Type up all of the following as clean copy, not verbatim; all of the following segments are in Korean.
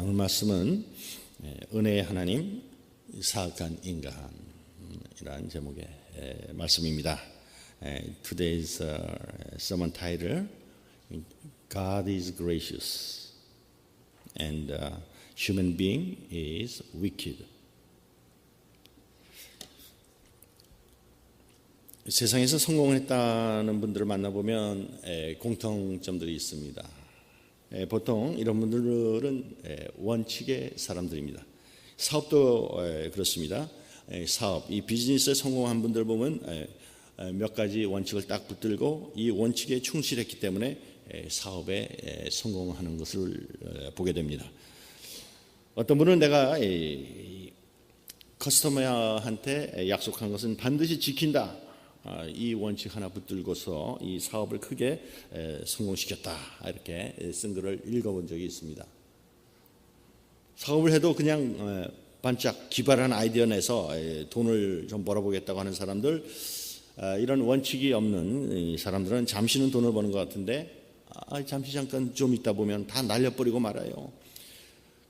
오늘 말씀은 은혜의 하나님, 사악한 인간이라는 제목의 말씀입니다. Today's sermon title, God is gracious and human being is wicked. 세상에서 성공했다는 분들을 만나보면 공통점들이 있습니다. 보통 이런 분들은 원칙의 사람들입니다. 사업도 그렇습니다. 사업, 이 비즈니스에 성공한 분들 보면 몇 가지 원칙을 딱 붙들고 이 원칙에 충실했기 때문에 사업에 성공하는 것을 보게 됩니다. 어떤 분은 내가 커스터머한테 약속한 것은 반드시 지킨다, 이 원칙 하나 붙들고서 이 사업을 크게 성공시켰다, 이렇게 쓴 글을 읽어본 적이 있습니다. 사업을 해도 그냥 반짝 기발한 아이디어 내서 돈을 좀 벌어보겠다고 하는 사람들, 이런 원칙이 없는 사람들은 잠시는 돈을 버는 것 같은데 잠깐 좀 있다 보면 다 날려버리고 말아요.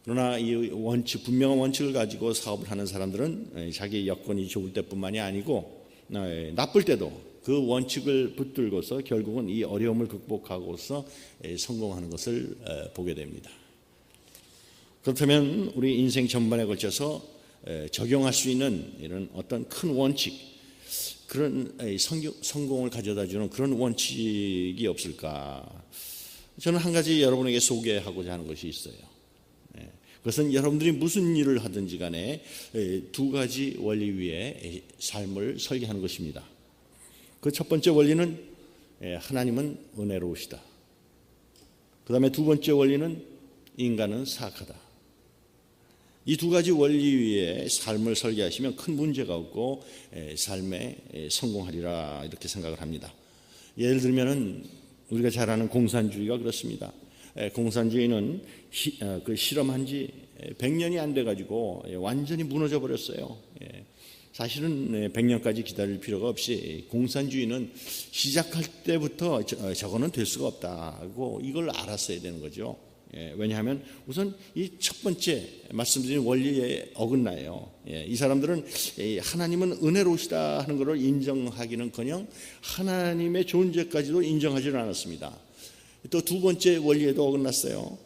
그러나 이 원칙, 분명한 원칙을 가지고 사업을 하는 사람들은 자기 여건이 좋을 때뿐만이 아니고 나쁠 때도 그 원칙을 붙들고서 결국은 이 어려움을 극복하고서 성공하는 것을 보게 됩니다. 그렇다면 우리 인생 전반에 걸쳐서 적용할 수 있는 이런 어떤 큰 원칙, 그런 성공을 가져다주는 그런 원칙이 없을까? 저는 한 가지 여러분에게 소개하고자 하는 것이 있어요. 그것은 여러분들이 무슨 일을 하든지 간에 두 가지 원리 위에 삶을 설계하는 것입니다. 그 첫 번째 원리는 하나님은 은혜로우시다. 그 다음에 두 번째 원리는 인간은 사악하다. 이 두 가지 원리 위에 삶을 설계하시면 큰 문제가 없고 삶에 성공하리라, 이렇게 생각을 합니다. 예를 들면 우리가 잘 아는 공산주의가 그렇습니다. 공산주의는 그 실험한 지 100년이 안 돼가지고 완전히 무너져 버렸어요. 사실은 100년까지 기다릴 필요가 없이 공산주의는 시작할 때부터 저거는 될 수가 없다고 이걸 알았어야 되는 거죠. 왜냐하면 우선 이 첫 번째 말씀드린 원리에 어긋나요. 이 사람들은 하나님은 은혜로우시다 하는 것을 인정하기는커녕 하나님의 존재까지도 인정하지는 않았습니다. 또 두 번째 원리에도 어긋났어요.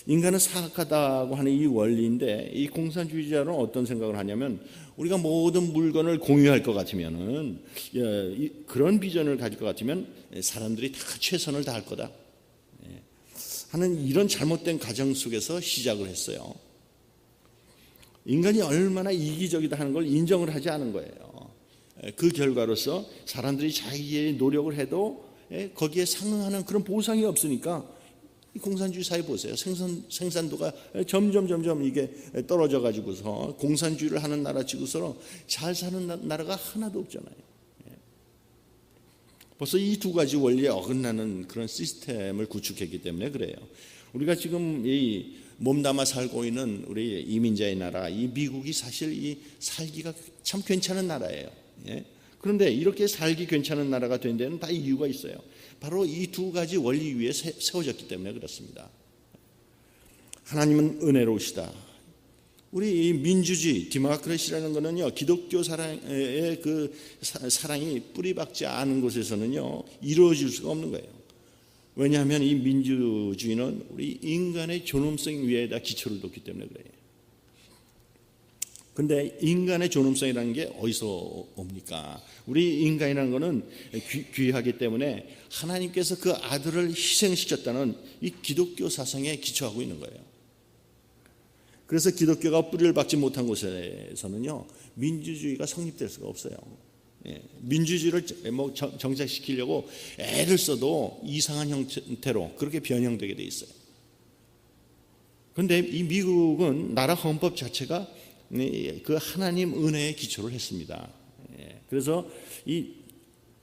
인간은 사악하다고 하는 이 원리인데, 이 공산주의자는 어떤 생각을 하냐면 우리가 모든 물건을 공유할 것 같으면은, 그런 비전을 가질 것 같으면 사람들이 다 최선을 다할 거다 하는 이런 잘못된 가정 속에서 시작을 했어요. 인간이 얼마나 이기적이다 하는 걸 인정을 하지 않은 거예요. 그 결과로서 사람들이 자기의 노력을 해도 거기에 상응하는 그런 보상이 없으니까 이 공산주의 사회 보세요. 생산도가 점점 이게 떨어져 가지고서 공산주의를 하는 나라 치고서 잘 사는 나라가 하나도 없잖아요. 벌써 이 두 가지 원리에 어긋나는 그런 시스템을 구축했기 때문에 그래요. 우리가 지금 이 몸담아 살고 있는 우리 이민자의 나라, 이 미국이 사실 이 살기가 참 괜찮은 나라예요. 그런데 이렇게 살기 괜찮은 나라가 된 데는 다 이유가 있어요. 바로 이 두 가지 원리 위에 세워졌기 때문에 그렇습니다. 하나님은 은혜로우시다. 우리 이 민주주의, 디모크라시라는 것은요, 기독교 사랑의 그 사랑이 뿌리박지 않은 곳에서는요 이루어질 수가 없는 거예요. 왜냐하면 이 민주주의는 우리 인간의 존엄성 위에다 기초를 뒀기 때문에 그래요. 근데 인간의 존엄성이라는 게 어디서 옵니까? 우리 인간이라는 것은 귀하기 때문에 하나님께서 그 아들을 희생시켰다는 이 기독교 사상에 기초하고 있는 거예요. 그래서 기독교가 뿌리를 박지 못한 곳에서는요 민주주의가 성립될 수가 없어요. 민주주의를 정착시키려고 애를 써도 이상한 형태로 그렇게 변형되게 돼 있어요. 그런데 이 미국은 나라 헌법 자체가 그 하나님 은혜에 기초를 했습니다. 그래서 이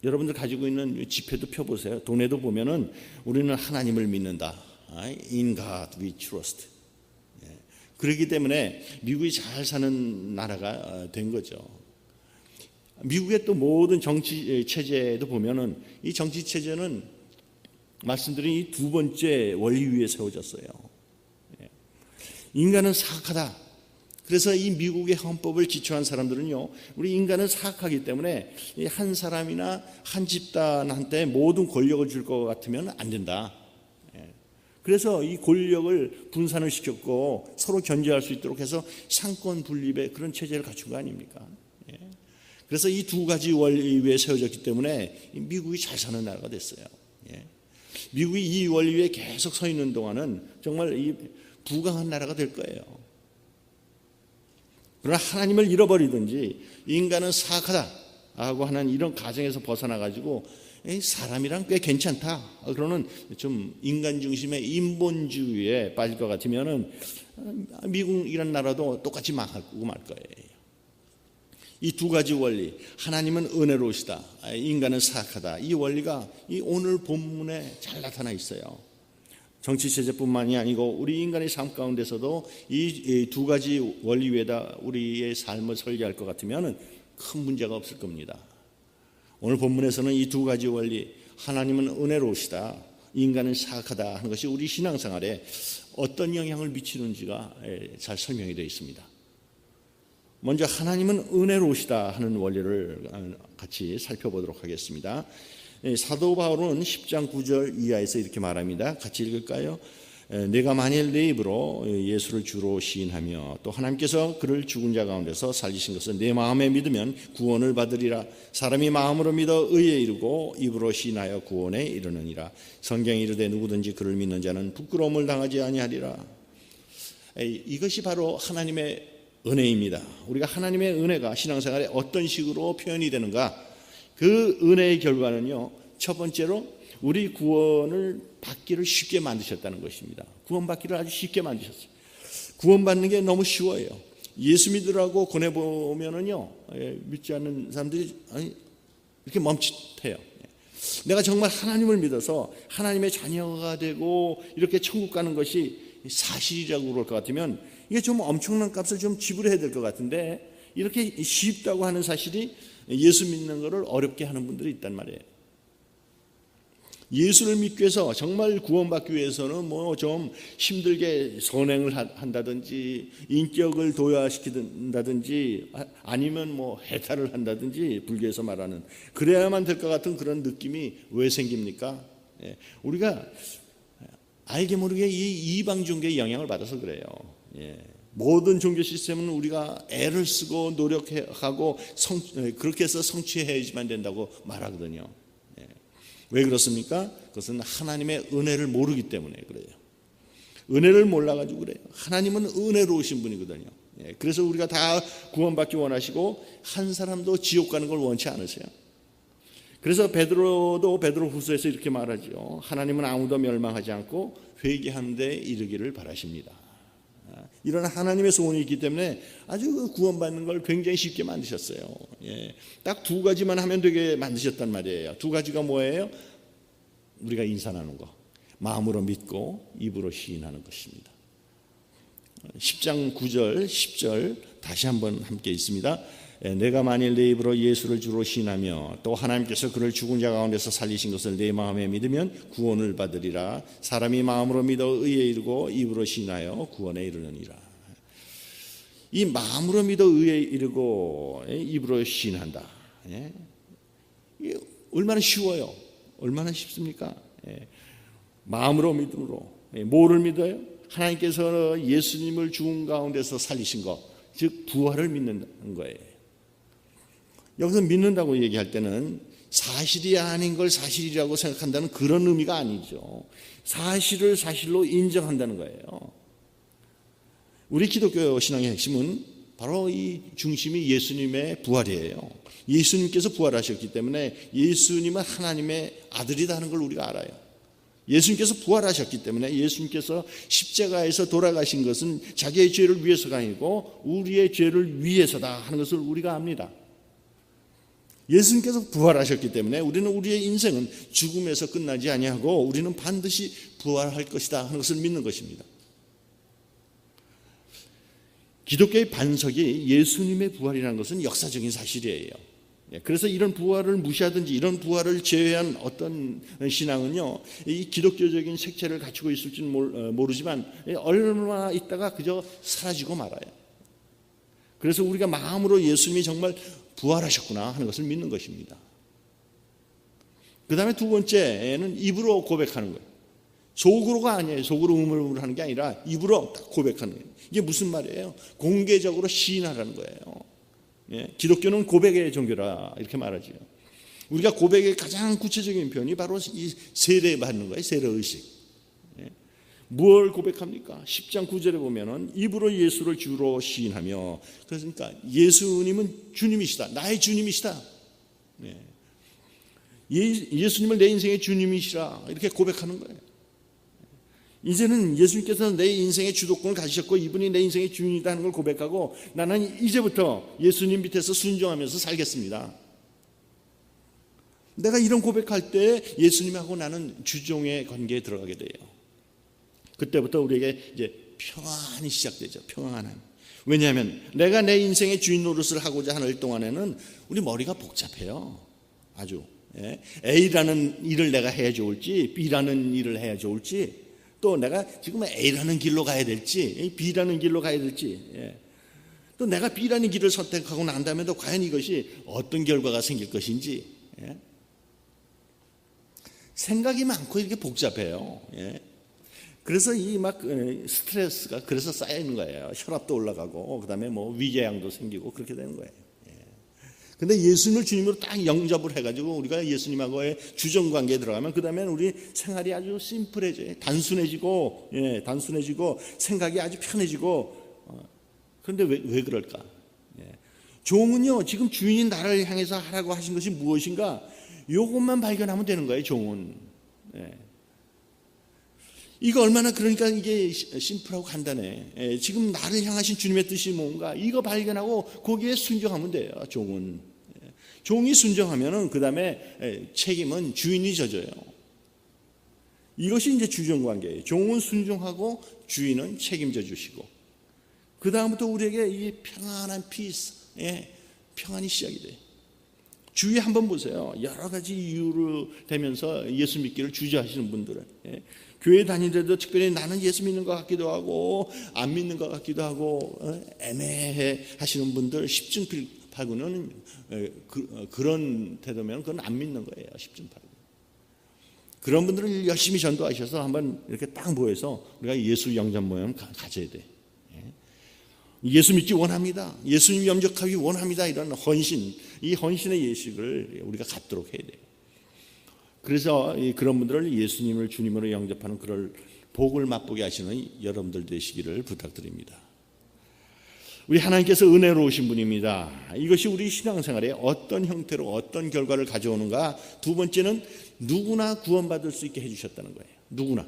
여러분들 가지고 있는 지폐도 펴보세요. 돈에도 보면은 우리는 하나님을 믿는다. In God we trust. 그렇기 때문에 미국이 잘 사는 나라가 된 거죠. 미국의 또 모든 정치 체제도 보면은 이 정치 체제는 말씀드린 이 두 번째 원리 위에 세워졌어요. 인간은 사악하다. 그래서 이 미국의 헌법을 기초한 사람들은요, 우리 인간은 사악하기 때문에 한 사람이나 한 집단한테 모든 권력을 줄 것 같으면 안 된다. 그래서 이 권력을 분산을 시켰고 서로 견제할 수 있도록 해서 상권 분립의 그런 체제를 갖춘 거 아닙니까? 그래서 이 두 가지 원리 위에 세워졌기 때문에 미국이 잘 사는 나라가 됐어요. 미국이 이 원리 위에 계속 서 있는 동안은 정말 이 부강한 나라가 될 거예요. 그러나 하나님을 잃어버리든지 인간은 사악하다라고 하는 이런 가정에서 벗어나가지고 사람이랑 꽤 괜찮다 그러는 좀 인간 중심의 인본주의에 빠질 것 같으면은 미국이라는 나라도 똑같이 망하고 말 거예요. 이 두 가지 원리, 하나님은 은혜로우시다, 인간은 사악하다, 이 원리가 이 오늘 본문에 잘 나타나 있어요. 정치체제뿐만이 아니고 우리 인간의 삶 가운데서도 이 두 가지 원리 위에다 우리의 삶을 설계할 것 같으면 큰 문제가 없을 겁니다. 오늘 본문에서는 이 두 가지 원리, 하나님은 은혜로우시다, 인간은 사악하다 하는 것이 우리 신앙생활에 어떤 영향을 미치는지가 잘 설명이 되어 있습니다. 먼저 하나님은 은혜로우시다 하는 원리를 같이 살펴보도록 하겠습니다. 사도 바울은 10장 9절 이하에서 이렇게 말합니다. 같이 읽을까요? 내가 만일 내 입으로 예수를 주로 시인하며 또 하나님께서 그를 죽은 자 가운데서 살리신 것을 내 마음에 믿으면 구원을 받으리라. 사람이 마음으로 믿어 의에 이르고 입으로 시인하여 구원에 이르느니라. 성경이 이르되 누구든지 그를 믿는 자는 부끄러움을 당하지 아니하리라. 이것이 바로 하나님의 은혜입니다. 우리가 하나님의 은혜가 신앙생활에 어떤 식으로 표현이 되는가, 그 은혜의 결과는요, 첫 번째로 우리 구원을 받기를 쉽게 만드셨다는 것입니다. 구원받기를 아주 쉽게 만드셨어요. 구원받는 게 너무 쉬워요. 예수 믿으라고 권해보면은요, 믿지 않는 사람들이 이렇게 멈칫해요. 내가 정말 하나님을 믿어서 하나님의 자녀가 되고 이렇게 천국 가는 것이 사실이라고 그럴 것 같으면 이게 좀 엄청난 값을 좀 지불해야 될 것 같은데, 이렇게 쉽다고 하는 사실이 예수 믿는 것을 어렵게 하는 분들이 있단 말이에요. 예수를 믿기 위해서, 정말 구원받기 위해서는 뭐 좀 힘들게 선행을 한다든지 인격을 도야시킨다든지 아니면 뭐 해탈을 한다든지, 불교에서 말하는 그래야만 될 것 같은 그런 느낌이 왜 생깁니까? 우리가 알게 모르게 이 이방 종교의 영향을 받아서 그래요. 모든 종교 시스템은 우리가 애를 쓰고 노력하고 그렇게 해서 성취해야지만 된다고 말하거든요. 왜 그렇습니까? 그것은 하나님의 은혜를 모르기 때문에 그래요. 은혜를 몰라가지고 그래요. 하나님은 은혜로우신 분이거든요. 그래서 우리가 다 구원받기 원하시고 한 사람도 지옥 가는 걸 원치 않으세요. 그래서 베드로도 베드로후서에서 이렇게 말하죠. 하나님은 아무도 멸망하지 않고 회개하는 데 이르기를 바라십니다. 이런 하나님의 소원이 있기 때문에 아주 구원받는 걸 굉장히 쉽게 만드셨어요. 딱 두 가지만 하면 되게 만드셨단 말이에요. 두 가지가 뭐예요? 우리가 인사 나누는 거, 마음으로 믿고 입으로 시인하는 것입니다. 10장 9절 10절 다시 한번 함께 있습니다. 내가 만일 내 입으로 예수를 주로 시인하며 또 하나님께서 그를 죽은 자 가운데서 살리신 것을 내 마음에 믿으면 구원을 받으리라. 사람이 마음으로 믿어 의에 이르고 입으로 시인하여 구원에 이르느니라. 이 마음으로 믿어 의에 이르고 입으로 시인한다. 이게 얼마나 쉬워요. 얼마나 쉽습니까? 마음으로 믿음으로. 뭐를 믿어요? 하나님께서 예수님을 죽은 가운데서 살리신 것, 즉 부활을 믿는 거예요. 여기서 믿는다고 얘기할 때는 사실이 아닌 걸 사실이라고 생각한다는 그런 의미가 아니죠. 사실을 사실로 인정한다는 거예요. 우리 기독교 신앙의 핵심은 바로 이 중심이 예수님의 부활이에요. 예수님께서 부활하셨기 때문에 예수님은 하나님의 아들이다 하는 걸 우리가 알아요. 예수님께서 부활하셨기 때문에 예수님께서 십자가에서 돌아가신 것은 자기의 죄를 위해서가 아니고 우리의 죄를 위해서다 하는 것을 우리가 압니다. 예수님께서 부활하셨기 때문에 우리는 우리의 인생은 죽음에서 끝나지 아니하고 우리는 반드시 부활할 것이다 하는 것을 믿는 것입니다. 기독교의 반석이 예수님의 부활이라는 것은 역사적인 사실이에요. 그래서 이런 부활을 무시하든지 이런 부활을 제외한 어떤 신앙은요, 이 기독교적인 색채를 갖추고 있을지는 모르지만 얼마 있다가 그저 사라지고 말아요. 그래서 우리가 마음으로 예수님이 정말 부활하셨구나 하는 것을 믿는 것입니다. 그 다음에 두 번째는 입으로 고백하는 거예요. 속으로가 아니에요. 속으로 우물우물 하는 게 아니라 입으로 딱 고백하는 거예요. 이게 무슨 말이에요? 공개적으로 시인하라는 거예요. 기독교는 고백의 종교라 이렇게 말하죠. 우리가 고백의 가장 구체적인 표현이 바로 이 세례 받는 거예요. 세례의식. 무엇을 고백합니까? 10장 9절에 보면은 입으로 예수를 주로 시인하며, 그러니까 예수님은 주님이시다. 나의 주님이시다. 예수님을 내 인생의 주님이시라 이렇게 고백하는 거예요. 이제는 예수님께서 내 인생의 주도권을 가지셨고 이분이 내 인생의 주인이다 하는 걸 고백하고 나는 이제부터 예수님 밑에서 순종하면서 살겠습니다. 내가 이런 고백할 때 예수님하고 나는 주종의 관계에 들어가게 돼요. 그때부터 우리에게 이제 평안이 시작되죠. 평안함. 왜냐하면 내가 내 인생의 주인 노릇을 하고자 하는 동안에는 우리 머리가 복잡해요. 아주. A라는 일을 내가 해야 좋을지 B라는 일을 해야 좋을지, 또 내가 지금 A라는 길로 가야 될지 B라는 길로 가야 될지, 또 내가 B라는 길을 선택하고 난 다음에도 과연 이것이 어떤 결과가 생길 것인지, 생각이 많고 이렇게 복잡해요. 그래서 이 막 스트레스가 그래서 쌓여 있는 거예요. 혈압도 올라가고 그다음에 뭐 위궤양도 생기고 그렇게 되는 거예요. 근데 예수님을 주님으로 딱 영접을 해가지고 우리가 예수님하고의 주정관계에 들어가면 그 다음에 우리 생활이 아주 심플해져요. 단순해지고 생각이 아주 편해지고. 그런데 왜 그럴까? 종은요, 지금 주인인 나를 향해서 하라고 하신 것이 무엇인가, 이것만 발견하면 되는 거예요. 종은. 이거 얼마나, 그러니까 이게 심플하고 간단해. 지금 나를 향하신 주님의 뜻이 뭔가 이거 발견하고 거기에 순종하면 돼요. 종이 순종하면은 그 다음에 책임은 주인이 져줘요. 이것이 이제 주종관계예요. 종은 순종하고 주인은 책임져 주시고, 그 다음부터 우리에게 이 평안한 피스, 평안이 시작이 돼요. 주위에 한번 보세요. 여러 가지 이유로 되면서 예수 믿기를 주저하시는 분들은, 교회 다니는데도 특별히 나는 예수 믿는 것 같기도 하고 안 믿는 것 같기도 하고 애매해 하시는 분들, 10중 8구는 그런 태도면 그건 안 믿는 거예요. 10중 8구. 그런 분들은 열심히 전도하셔서 한번 이렇게 딱 모여서 우리가 예수 영접 모임 가져야 돼. 예수 믿기 원합니다. 예수님 영접하기 원합니다. 이런 헌신, 이 헌신의 예식을 우리가 갖도록 해야 돼요. 그래서 그런 분들을 예수님을 주님으로 영접하는 그럴 복을 맛보게 하시는 여러분들 되시기를 부탁드립니다. 우리 하나님께서 은혜로우신 분입니다. 이것이 우리 신앙생활에 어떤 형태로 어떤 결과를 가져오는가. 두 번째는 누구나 구원받을 수 있게 해주셨다는 거예요. 누구나.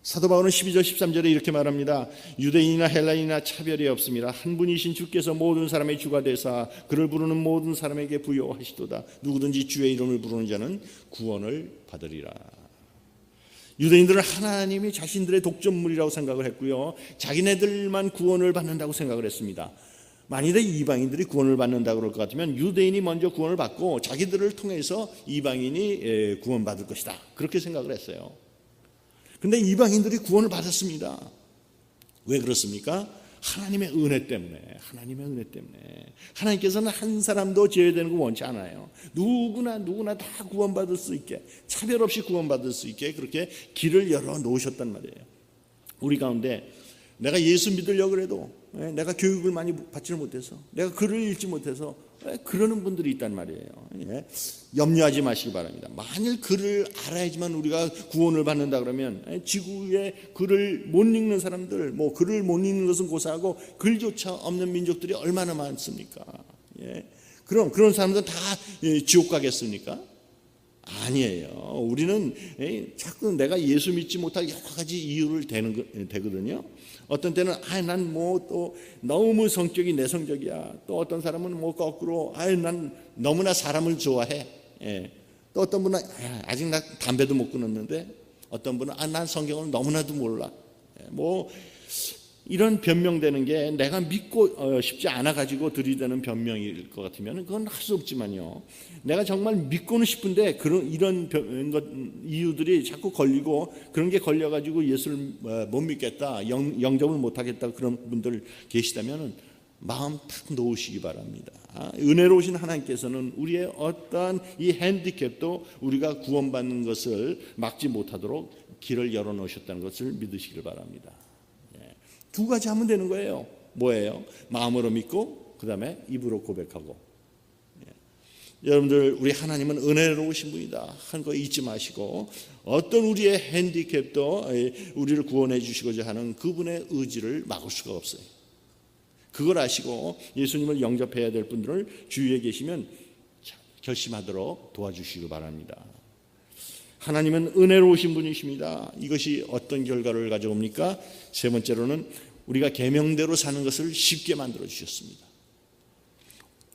사도 바울은 12절 13절에 이렇게 말합니다. 유대인이나 헬라인이나 차별이 없습니다. 한 분이신 주께서 모든 사람의 주가 되사 그를 부르는 모든 사람에게 부여하시도다. 누구든지 주의 이름을 부르는 자는 구원을 받으리라. 유대인들은 하나님이 자신들의 독점물이라고 생각을 했고요, 자기네들만 구원을 받는다고 생각을 했습니다. 만일에 이방인들이 구원을 받는다고 그럴 것 같으면 유대인이 먼저 구원을 받고 자기들을 통해서 이방인이 구원받을 것이다, 그렇게 생각을 했어요. 근데 이방인들이 구원을 받았습니다. 왜 그렇습니까? 하나님의 은혜 때문에. 하나님의 은혜 때문에. 하나님께서는 한 사람도 제외되는 거 원치 않아요. 누구나 다 구원받을 수 있게, 차별 없이 구원받을 수 있게 그렇게 길을 열어 놓으셨단 말이에요. 우리 가운데 내가 예수 믿으려고 해도 내가 교육을 많이 받지를 못해서, 내가 글을 읽지 못해서 그러는 분들이 있단 말이에요. 염려하지 마시기 바랍니다. 만일 글을 알아야지만 우리가 구원을 받는다 그러면 지구에 글을 못 읽는 사람들, 뭐 글을 못 읽는 것은 고사하고 글조차 없는 민족들이 얼마나 많습니까? 그럼 그런 사람들은 다 지옥 가겠습니까? 아니에요. 우리는 자꾸 내가 예수 믿지 못할 여러 가지 이유를 대거든요. 어떤 때는 난 뭐 또 너무 성격이 내성적이야. 또 어떤 사람은 뭐 거꾸로 난 너무나 사람을 좋아해. 또 어떤 분은 아직 나 담배도 못 끊었는데, 어떤 분은 난 성경을 너무나도 몰라. 뭐 이런 변명되는 게 내가 믿고 싶지 않아 가지고 들이대는 변명일 것 같으면 그건 할 수 없지만요, 내가 정말 믿고는 싶은데 이런 이유들이 자꾸 걸리고 그런 게 걸려 가지고 예수를 못 믿겠다, 영접을 못 하겠다, 그런 분들 계시다면 마음 탁 놓으시기 바랍니다. 은혜로우신 하나님께서는 우리의 어떠한 이 핸디캡도 우리가 구원받는 것을 막지 못하도록 길을 열어놓으셨다는 것을 믿으시길 바랍니다. 두 가지 하면 되는 거예요. 뭐예요? 마음으로 믿고 그 다음에 입으로 고백하고. 여러분들, 우리 하나님은 은혜로우신 분이다 하는 거 잊지 마시고, 어떤 우리의 핸디캡도 우리를 구원해 주시고자 하는 그분의 의지를 막을 수가 없어요. 그걸 아시고 예수님을 영접해야 될 분들을 주위에 계시면 결심하도록 도와주시기 바랍니다. 하나님은 은혜로우신 분이십니다. 이것이 어떤 결과를 가져옵니까? 세 번째로는 우리가 계명대로 사는 것을 쉽게 만들어 주셨습니다.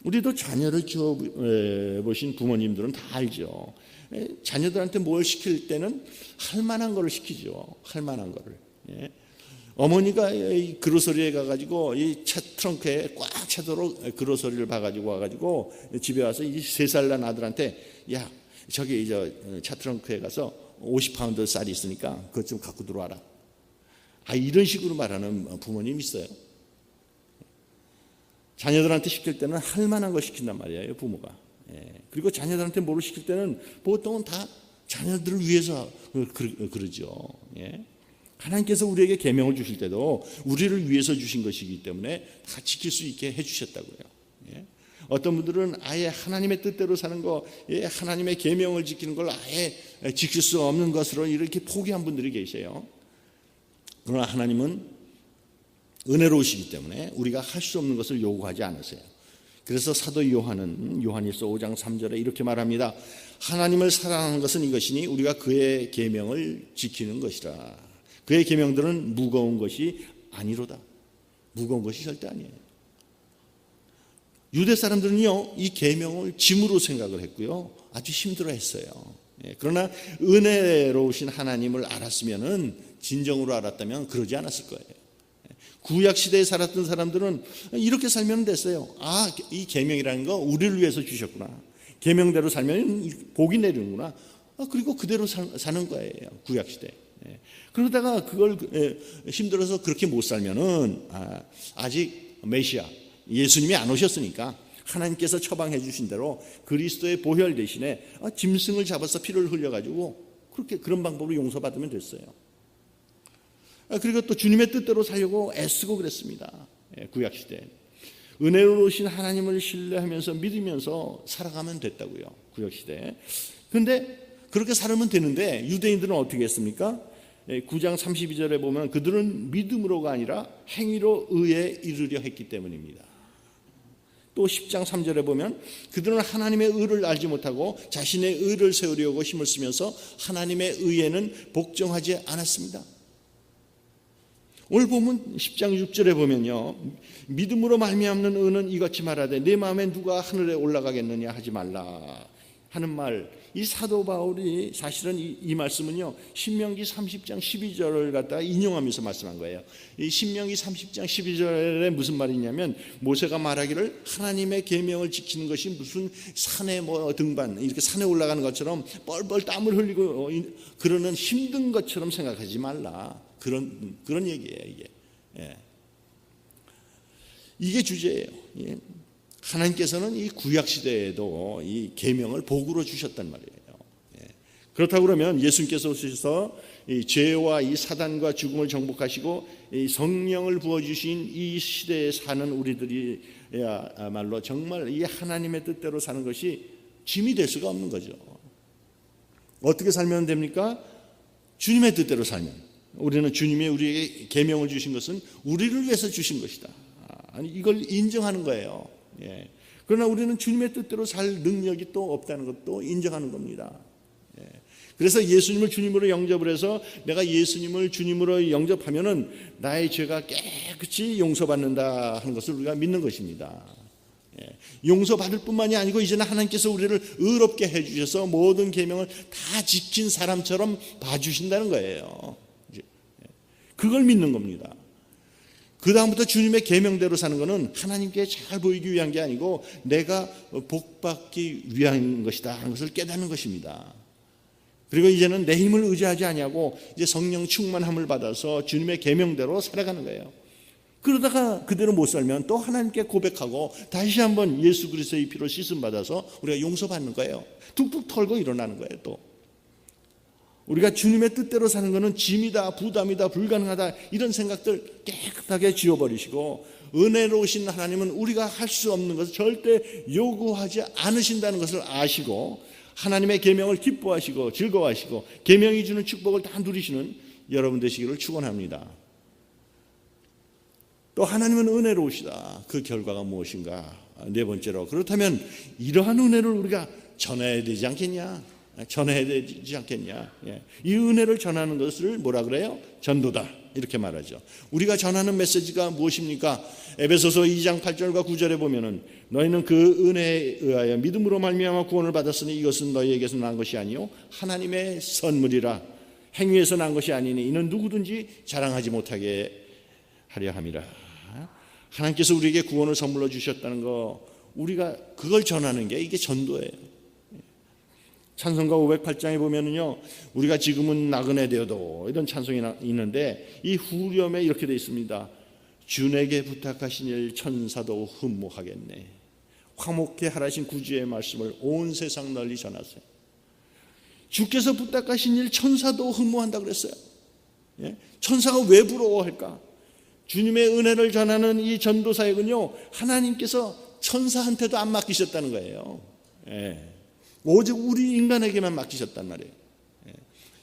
우리도 자녀를 키워보신 부모님들은 다 알죠. 자녀들한테 뭘 시킬 때는 할 만한 거를 시키죠. 할 만한 거를. 어머니가 그로서리에 가가지고 이 차 트렁크에 꽉 차도록 그로서리를 봐가지고 와가지고 집에 와서 이 3살 난 아들한테, 야, 저기 차 트렁크에 가서 50파운드 쌀이 있으니까 그것 좀 갖고 들어와라. 이런 식으로 말하는 부모님 있어요. 자녀들한테 시킬 때는 할 만한 걸 시킨단 말이에요, 부모가. 그리고 자녀들한테 뭐를 시킬 때는 보통은 다 자녀들을 위해서 그러죠. 하나님께서 우리에게 계명을 주실 때도 우리를 위해서 주신 것이기 때문에 다 지킬 수 있게 해주셨다고요. 어떤 분들은 아예 하나님의 뜻대로 사는 거, 하나님의 계명을 지키는 걸 아예 지킬 수 없는 것으로 이렇게 포기한 분들이 계세요. 그러나 하나님은 은혜로우시기 때문에 우리가 할 수 없는 것을 요구하지 않으세요. 그래서 사도 요한은 요한일서 5장 3절에 이렇게 말합니다. 하나님을 사랑하는 것은 이것이니 우리가 그의 계명을 지키는 것이라. 그의 계명들은 무거운 것이 아니로다. 무거운 것이 절대 아니에요. 유대 사람들은요, 이 계명을 짐으로 생각을 했고요, 아주 힘들어했어요. 그러나 은혜로우신 하나님을 알았으면은, 진정으로 알았다면 그러지 않았을 거예요. 구약 시대에 살았던 사람들은 이렇게 살면 됐어요. 이 계명이라는 거 우리를 위해서 주셨구나. 계명대로 살면 복이 내리는구나. 그리고 그대로 사는 거예요, 구약 시대. 그러다가 그걸 힘들어서 그렇게 못 살면은 아직 메시아 예수님이 안 오셨으니까 하나님께서 처방해 주신 대로 그리스도의 보혈 대신에 짐승을 잡아서 피를 흘려가지고 그렇게 그런 방법으로 용서받으면 됐어요. 그리고 또 주님의 뜻대로 살려고 애쓰고 그랬습니다. 구약시대 은혜로우신 하나님을 신뢰하면서 믿으면서 살아가면 됐다고요, 구약시대. 그런데 그렇게 살면 되는데 유대인들은 어떻게 했습니까? 9장 32절에 보면 그들은 믿음으로가 아니라 행위로 의에 이르려 했기 때문입니다. 또 10장 3절에 보면 그들은 하나님의 의를 알지 못하고 자신의 의를 세우려고 힘을 쓰면서 하나님의 의에는 복종하지 않았습니다. 오늘 보면 10장 6절에 보면요, 믿음으로 말미암는 의는 이같이 말하되 내 마음에 누가 하늘에 올라가겠느냐 하지 말라 하는 말, 이 사도 바울이 사실은 이 말씀은요, 신명기 30장 12절을 갖다가 인용하면서 말씀한 거예요. 이 신명기 30장 12절에 무슨 말이냐면, 모세가 말하기를 하나님의 계명을 지키는 것이 무슨 산에 등반, 이렇게 산에 올라가는 것처럼 뻘뻘 땀을 흘리고 그러는 힘든 것처럼 생각하지 말라. 그런 얘기예요, 이게. 이게 주제예요. 하나님께서는 이 구약 시대에도 이 계명을 복으로 주셨단 말이에요. 그렇다고 그러면 예수님께서 오셔서 이 죄와 이 사단과 죽음을 정복하시고 이 성령을 부어주신 이 시대에 사는 우리들이야말로 정말 이 하나님의 뜻대로 사는 것이 짐이 될 수가 없는 거죠. 어떻게 살면 됩니까? 주님의 뜻대로 살면. 우리는 주님이 우리에게 계명을 주신 것은 우리를 위해서 주신 것이다. 이걸 인정하는 거예요. 그러나 우리는 주님의 뜻대로 살 능력이 또 없다는 것도 인정하는 겁니다. 그래서 예수님을 주님으로 영접을 해서 내가 예수님을 주님으로 영접하면은 나의 죄가 깨끗이 용서받는다 하는 것을 우리가 믿는 것입니다. 용서받을 뿐만이 아니고 이제는 하나님께서 우리를 의롭게 해주셔서 모든 계명을 다 지킨 사람처럼 봐주신다는 거예요. 그걸 믿는 겁니다. 그 다음부터 주님의 계명대로 사는 것은 하나님께 잘 보이기 위한 게 아니고 내가 복받기 위한 것이다 하는 것을 깨닫는 것입니다. 그리고 이제는 내 힘을 의지하지 아니하고 이제 성령 충만함을 받아서 주님의 계명대로 살아가는 거예요. 그러다가 그대로 못 살면 또 하나님께 고백하고 다시 한번 예수 그리스도의 피로 씻음 받아서 우리가 용서받는 거예요. 툭툭 털고 일어나는 거예요. 또 우리가 주님의 뜻대로 사는 것은 짐이다, 부담이다, 불가능하다 이런 생각들 깨끗하게 지워버리시고 은혜로우신 하나님은 우리가 할 수 없는 것을 절대 요구하지 않으신다는 것을 아시고 하나님의 계명을 기뻐하시고 즐거워하시고 계명이 주는 축복을 다 누리시는 여러분 되시기를 축원합니다. 또 하나님은 은혜로우시다. 그 결과가 무엇인가? 네 번째로 그렇다면 이러한 은혜를 우리가 전해야 되지 않겠냐? 전해야 되지 않겠냐? 이 은혜를 전하는 것을 뭐라 그래요? 전도다 이렇게 말하죠. 우리가 전하는 메시지가 무엇입니까? 에베소서 2장 8절과 9절에 보면은 너희는 그 은혜에 의하여 믿음으로 말미암아 구원을 받았으니 이것은 너희에게서 난 것이 아니요 하나님의 선물이라. 행위에서 난 것이 아니니 이는 누구든지 자랑하지 못하게 하려 함이라. 하나님께서 우리에게 구원을 선물로 주셨다는 거 우리가 그걸 전하는 게 이게 전도예요. 찬송가 508장에 보면은요 우리가 지금은 나그네 되어도 이런 찬송이 있는데 이 후렴에 이렇게 되어 있습니다. 주에게 부탁하신 일 천사도 흠모하겠네. 화목해 하라신 구주의 말씀을 온 세상 널리 전하세요. 주께서 부탁하신 일 천사도 흠모한다 그랬어요. 천사가 왜 부러워할까? 주님의 은혜를 전하는 이 전도 사역은요 하나님께서 천사한테도 안 맡기셨다는 거예요. 오직 우리 인간에게만 맡기셨단 말이에요.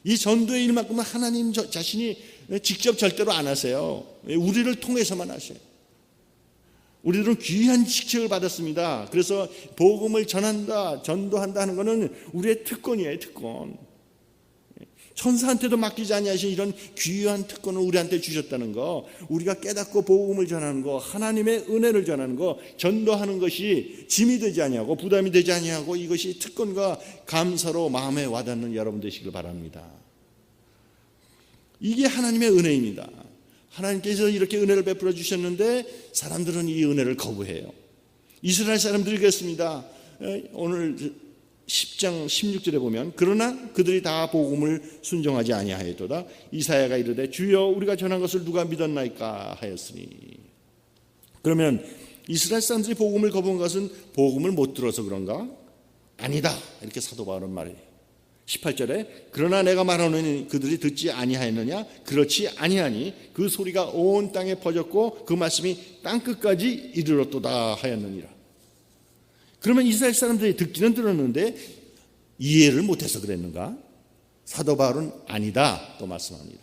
이 전도의 일만큼은 하나님 자신이 직접 절대로 안 하세요. 우리를 통해서만 하세요. 우리들은 귀한 직책을 받았습니다. 그래서 복음을 전한다, 전도한다 하는 것은 우리의 특권이에요. 특권. 천사한테도 맡기지 아니하신 이런 귀한 특권을 우리한테 주셨다는 거, 우리가 깨닫고 복음을 전하는 거, 하나님의 은혜를 전하는 거, 전도하는 것이 짐이 되지 아니하고 부담이 되지 아니하고 이것이 특권과 감사로 마음에 와닿는 여러분 되시길 바랍니다. 이게 하나님의 은혜입니다. 하나님께서 이렇게 은혜를 베풀어 주셨는데 사람들은 이 은혜를 거부해요. 이스라엘 사람들이 그랬습니다. 오늘 10장 16절에 보면 그러나 그들이 다 복음을 순종하지 아니하였도다. 이사야가 이르되 주여 우리가 전한 것을 누가 믿었나이까 하였으니. 그러면 이스라엘 사람들이 복음을 거부한 것은 복음을 못 들어서 그런가? 아니다. 이렇게 사도 바울은 말해요. 18절에 그러나 내가 말하노니 그들이 듣지 아니하였느냐? 그렇지 아니하니 그 소리가 온 땅에 퍼졌고 그 말씀이 땅끝까지 이르렀도다 하였느니라. 그러면 이스라엘 사람들이 듣기는 들었는데 이해를 못해서 그랬는가? 사도 바울은 아니다 또 말씀합니다.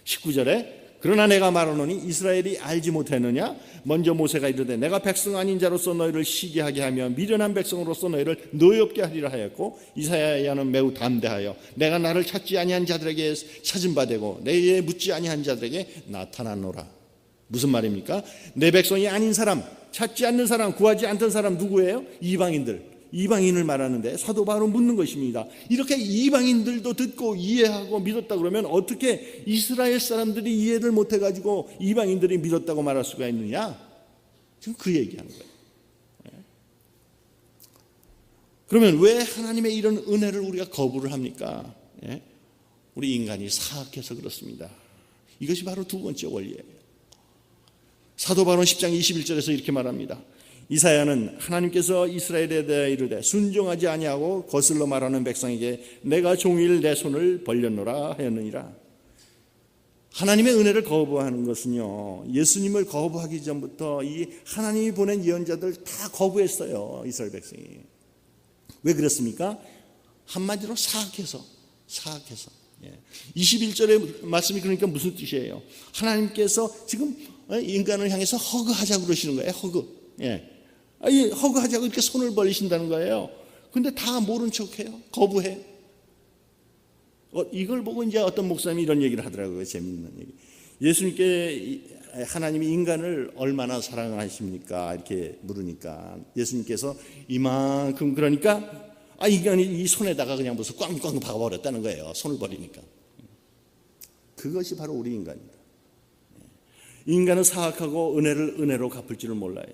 19절에 그러나 내가 말하노니 이스라엘이 알지 못했느냐? 먼저 모세가 이르되 내가 백성 아닌 자로서 너희를 시기하게 하며 미련한 백성으로서 너희를 노엽게 하리라 하였고 이사야는 매우 담대하여 내가 나를 찾지 아니한 자들에게 찾은 바 되고 내게 묻지 아니한 자들에게 나타나노라. 무슨 말입니까? 내 백성이 아닌 사람, 찾지 않는 사람, 구하지 않던 사람 누구예요? 이방인을 말하는데 사도 바울은 묻는 것입니다. 이렇게 이방인들도 듣고 이해하고 믿었다 그러면 어떻게 이스라엘 사람들이 이해를 못해가지고 이방인들이 믿었다고 말할 수가 있느냐? 지금 그 얘기하는 거예요. 그러면 왜 하나님의 이런 은혜를 우리가 거부를 합니까? 우리 인간이 사악해서 그렇습니다. 이것이 바로 두 번째 원리예요. 사도 바울은 10장 21절에서 이렇게 말합니다. 이사야는 하나님께서 이스라엘에 대해 이르되 순종하지 아니하고 거슬러 말하는 백성에게 내가 종일 내 손을 벌렸노라 하였느니라. 하나님의 은혜를 거부하는 것은요 예수님을 거부하기 전부터 이 하나님이 보낸 예언자들 다 거부했어요. 이스라엘 백성이. 왜 그랬습니까? 한마디로 사악해서 21절의 말씀이 그러니까 무슨 뜻이에요? 하나님께서 지금 인간을 향해서 허그하자고 그러시는 거예요. 허그하자고 이렇게 손을 벌리신다는 거예요. 근데 다 모른 척해요. 거부해요. 이걸 보고 이제 어떤 목사님이 이런 얘기를 하더라고요. 재밌는 얘기. 예수님께 하나님이 인간을 얼마나 사랑하십니까? 이렇게 물으니까 예수님께서 이만큼 그러니까 인간이 이 손에다가 그냥 무슨 꽝꽝 박아버렸다는 거예요. 손을 버리니까. 그것이 바로 우리 인간입니다. 인간은 사악하고 은혜를 은혜로 갚을 줄을 몰라요.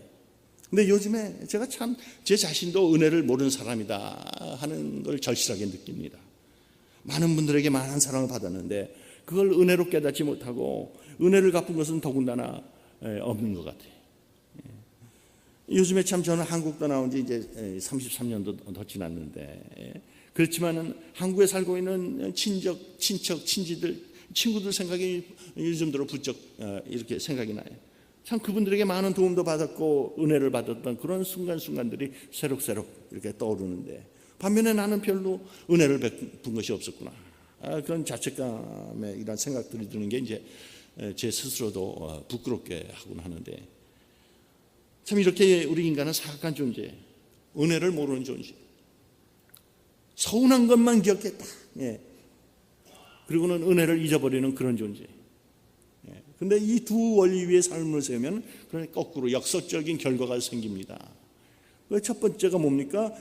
근데 요즘에 제가 참 제 자신도 은혜를 모르는 사람이다 하는 걸 절실하게 느낍니다. 많은 분들에게 많은 사랑을 받았는데 그걸 은혜로 깨닫지 못하고 은혜를 갚은 것은 더군다나 없는 것 같아요. 요즘에 참 저는 한국 떠나온 지 이제 33년도 더 지났는데, 그렇지만은 한국에 살고 있는 친척, 친지들, 친구들 생각이 요즘 들어 부쩍 이렇게 생각이 나요. 참 그분들에게 많은 도움도 받았고 은혜를 받았던 그런 순간순간들이 새록새록 이렇게 떠오르는데, 반면에 나는 별로 은혜를 베푼 것이 없었구나. 그런 자책감에 이런 생각들이 드는 게 이제 제 스스로도 부끄럽게 하곤 하는데, 참 이렇게 우리 인간은 사악한 존재, 은혜를 모르는 존재, 서운한 것만 기억했다. 그리고는 은혜를 잊어버리는 그런 존재. 근데 이 두 원리 위에 삶을 세우면 거꾸로 역설적인 결과가 생깁니다. 첫 번째가 뭡니까?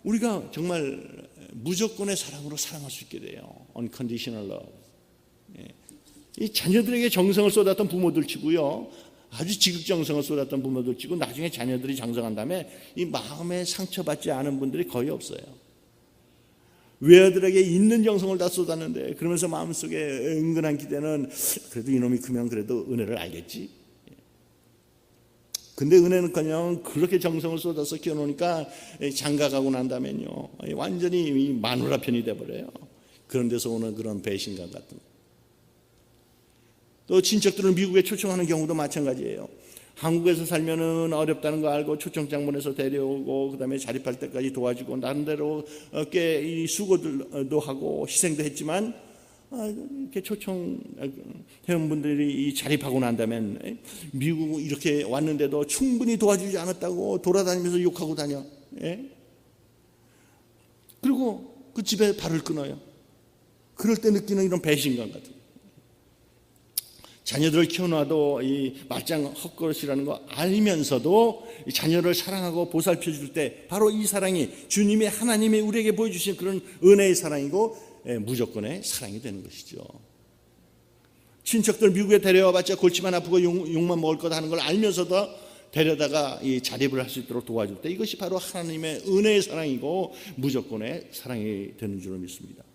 우리가 정말 무조건의 사랑으로 사랑할 수 있게 돼요. Unconditional love. 이 자녀들에게 정성을 쏟았던 부모들 치고요, 아주 지극정성을 쏟았던 부모들 치고 나중에 자녀들이 장성한 다음에 이 마음에 상처받지 않은 분들이 거의 없어요. 외아들에게 있는 정성을 다 쏟았는데 그러면서 마음속에 은근한 기대는 그래도 이놈이 크면 그래도 은혜를 알겠지. 근데 은혜는커녕 그렇게 정성을 쏟아서 키워놓으니까 장가가고 난 다음에는요 완전히 마누라 편이 돼버려요. 그런 데서 오는 그런 배신감 같은 거. 또 친척들을 미국에 초청하는 경우도 마찬가지예요. 한국에서 살면은 어렵다는 거 알고 초청장 보내서 데려오고 그다음에 자립할 때까지 도와주고 나름대로 꽤 수고도 하고 희생도 했지만, 이렇게 초청 회원분들이 자립하고 난 다음엔 미국 이렇게 왔는데도 충분히 도와주지 않았다고 돌아다니면서 욕하고 다녀. 그리고 그 집에 발을 끊어요. 그럴 때 느끼는 이런 배신감 같은 거. 자녀들을 키워놔도 이 말짱 헛것이라는 거 알면서도 자녀를 사랑하고 보살펴 줄 때 바로 이 사랑이 주님의 하나님이 우리에게 보여주신 그런 은혜의 사랑이고 무조건의 사랑이 되는 것이죠. 친척들 미국에 데려와봤자 골치만 아프고 욕만 먹을 거다 하는 걸 알면서도 데려다가 이 자립을 할 수 있도록 도와줄 때 이것이 바로 하나님의 은혜의 사랑이고 무조건의 사랑이 되는 줄로 믿습니다.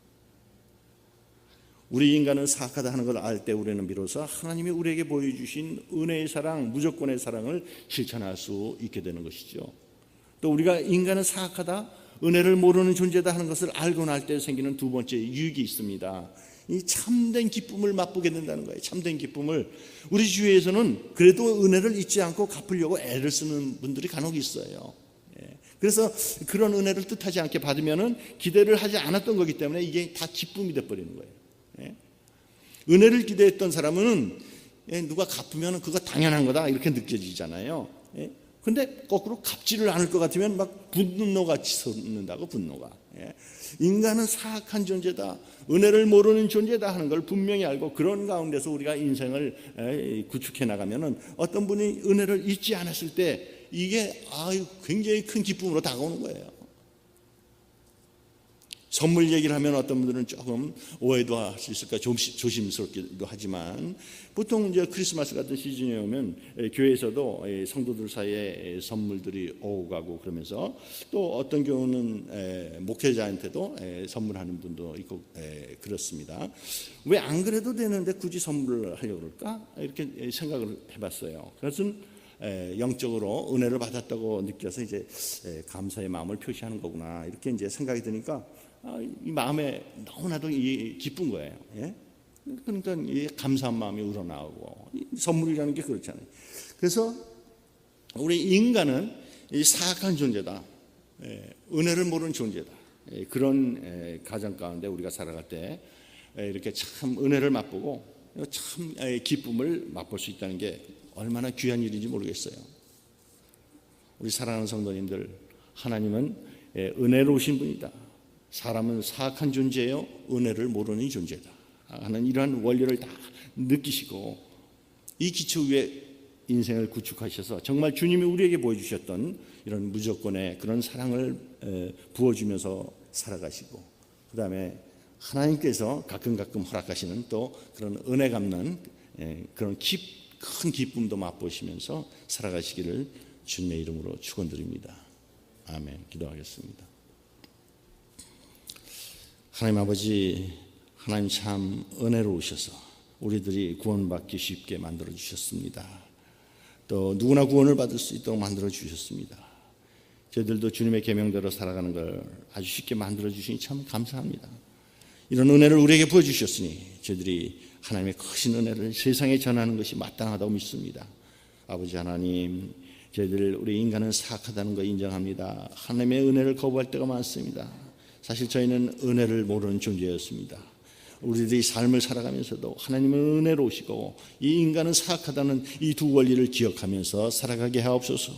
우리 인간은 사악하다 하는 걸 알 때 우리는 비로소 하나님이 우리에게 보여주신 은혜의 사랑, 무조건의 사랑을 실천할 수 있게 되는 것이죠. 또 우리가 인간은 사악하다, 은혜를 모르는 존재다 하는 것을 알고 날 때 생기는 두 번째 유익이 있습니다. 이 참된 기쁨을 맛보게 된다는 거예요. 참된 기쁨을. 우리 주위에서는 그래도 은혜를 잊지 않고 갚으려고 애를 쓰는 분들이 간혹 있어요. 그래서 그런 은혜를 뜻하지 않게 받으면은 기대를 하지 않았던 거기 때문에 이게 다 기쁨이 돼버리는 거예요. 은혜를 기대했던 사람은 누가 갚으면 그거 당연한 거다 이렇게 느껴지잖아요. 근데 거꾸로 갚지를 않을 것 같으면 막 분노가 치솟는다고. 분노가. 인간은 사악한 존재다, 은혜를 모르는 존재다 하는 걸 분명히 알고 그런 가운데서 우리가 인생을 구축해 나가면은 어떤 분이 은혜를 잊지 않았을 때 이게 굉장히 큰 기쁨으로 다가오는 거예요. 선물 얘기를 하면 어떤 분들은 조금 오해도 할 수 있을까 조심스럽기도 하지만, 보통 이제 크리스마스 같은 시즌이 오면 교회에서도 성도들 사이에 선물들이 오고 가고 그러면서 또 어떤 경우는 목회자한테도 선물하는 분도 있고 그렇습니다. 왜 안 그래도 되는데 굳이 선물을 하려고 그럴까? 이렇게 생각을 해봤어요. 그것은 영적으로 은혜를 받았다고 느껴서 이제 감사의 마음을 표시하는 거구나 이렇게 이제 생각이 드니까 이 마음에 너무나도 기쁜 거예요. 그러니까 이 감사한 마음이 우러나오고, 선물이라는 게 그렇잖아요. 그래서 우리 인간은 이 사악한 존재다, 은혜를 모르는 존재다. 그런 가정 가운데 우리가 살아갈 때 이렇게 참 은혜를 맛보고 참 기쁨을 맛볼 수 있다는 게 얼마나 귀한 일인지 모르겠어요. 우리 사랑하는 성도님들, 하나님은 은혜로우신 분이다. 사람은 사악한 존재예요, 은혜를 모르는 존재다 하는 이러한 원리를 다 느끼시고 이 기초 위에 인생을 구축하셔서 정말 주님이 우리에게 보여주셨던 이런 무조건의 그런 사랑을 부어주면서 살아가시고, 그 다음에 하나님께서 가끔 허락하시는 또 그런 은혜 갚는 그런 큰 기쁨도 맛보시면서 살아가시기를 주님의 이름으로 축원드립니다. 아멘. 기도하겠습니다. 하나님 아버지, 하나님 참 은혜로우셔서 우리들이 구원받기 쉽게 만들어 주셨습니다. 또 누구나 구원을 받을 수 있도록 만들어 주셨습니다. 저희들도 주님의 계명대로 살아가는 걸 아주 쉽게 만들어 주시니 참 감사합니다. 이런 은혜를 우리에게 부어주셨으니 저희들이 하나님의 크신 은혜를 세상에 전하는 것이 마땅하다고 믿습니다. 아버지 하나님, 저희들 우리 인간은 사악하다는 거 인정합니다. 하나님의 은혜를 거부할 때가 많습니다. 사실 저희는 은혜를 모르는 존재였습니다. 우리들이 삶을 살아가면서도 하나님은 은혜로우시고 이 인간은 사악하다는 이 두 원리를 기억하면서 살아가게 하옵소서.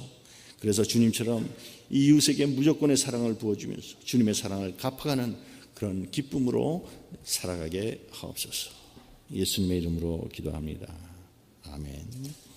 그래서 주님처럼 이웃에게 무조건의 사랑을 부어주면서 주님의 사랑을 갚아가는 그런 기쁨으로 살아가게 하옵소서. 예수님의 이름으로 기도합니다. 아멘.